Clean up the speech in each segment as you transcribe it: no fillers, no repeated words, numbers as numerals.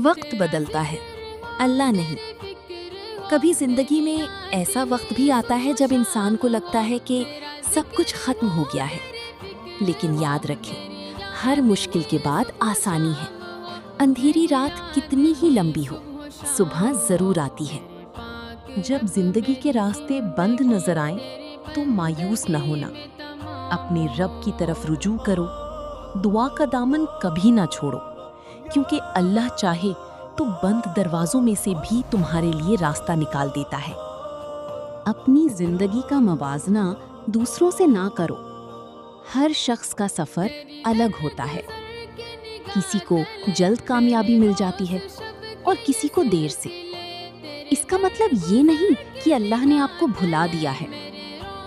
وقت بدلتا ہے، اللہ نہیں۔ کبھی زندگی میں ایسا وقت بھی آتا ہے جب انسان کو لگتا ہے کہ سب کچھ ختم ہو گیا ہے، لیکن یاد رکھیں، ہر مشکل کے بعد آسانی ہے۔ اندھیری رات کتنی ہی لمبی ہو، صبح ضرور آتی ہے۔ جب زندگی کے راستے بند نظر آئیں تو مایوس نہ ہونا، اپنے رب کی طرف رجوع کرو، دعا کا دامن کبھی نہ چھوڑو، کیونکہ اللہ چاہے تو بند دروازوں میں سے بھی تمہارے لیے راستہ نکال دیتا ہے۔ اپنی زندگی کا موازنہ دوسروں سے نہ کرو۔ ہر شخص کا سفر الگ ہوتا ہے، کسی کو جلد کامیابی مل جاتی ہے اور کسی کو دیر سے۔ اس کا مطلب یہ نہیں کہ اللہ نے آپ کو بھلا دیا ہے،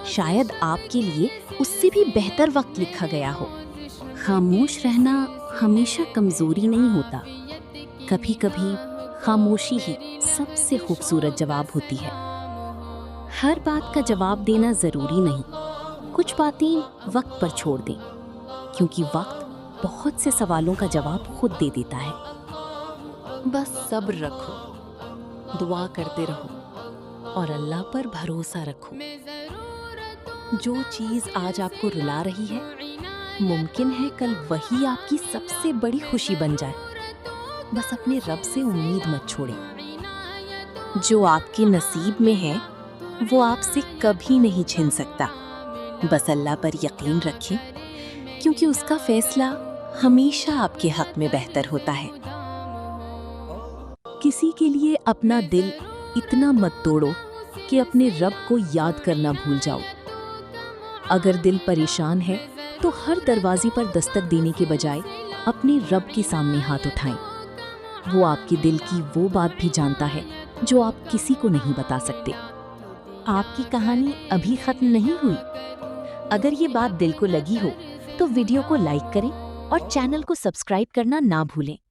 شاید آپ کے لیے اس سے بھی بہتر وقت لکھا گیا ہو۔ خاموش رہنا ہمیشہ کمزوری نہیں ہوتا، کبھی کبھی خاموشی ہی سب سے خوبصورت جواب ہوتی ہے۔ ہر بات کا جواب دینا ضروری نہیں، کچھ باتیں وقت پر چھوڑ دیں، کیونکہ وقت بہت سے سوالوں کا جواب خود دے دیتا ہے۔ بس صبر رکھو، دعا کرتے رہو اور اللہ پر بھروسہ رکھو۔ جو چیز آج آپ کو رلا رہی ہے، ممکن ہے کل وہی آپ کی سب سے بڑی خوشی بن جائے۔ بس اپنے رب سے امید مت چھوڑیں۔ جو آپ کے نصیب میں ہے وہ آپ سے کبھی نہیں چھن سکتا۔ بس اللہ پر یقین رکھیں، کیونکہ اس کا فیصلہ ہمیشہ آپ کے حق میں بہتر ہوتا ہے۔ کسی کے لیے اپنا دل اتنا مت توڑو کہ اپنے رب کو یاد کرنا بھول جاؤ۔ اگر دل پریشان ہے تو ہر دروازے پر دستک دینے کے بجائے اپنے رب کے سامنے ہاتھ اٹھائیں۔ وہ آپ کے دل کی وہ بات بھی جانتا ہے جو آپ کسی کو نہیں بتا سکتے۔ آپ کی کہانی ابھی ختم نہیں ہوئی۔ اگر یہ بات دل کو لگی ہو تو ویڈیو کو لائک کریں اور چینل کو سبسکرائب کرنا نہ بھولیں۔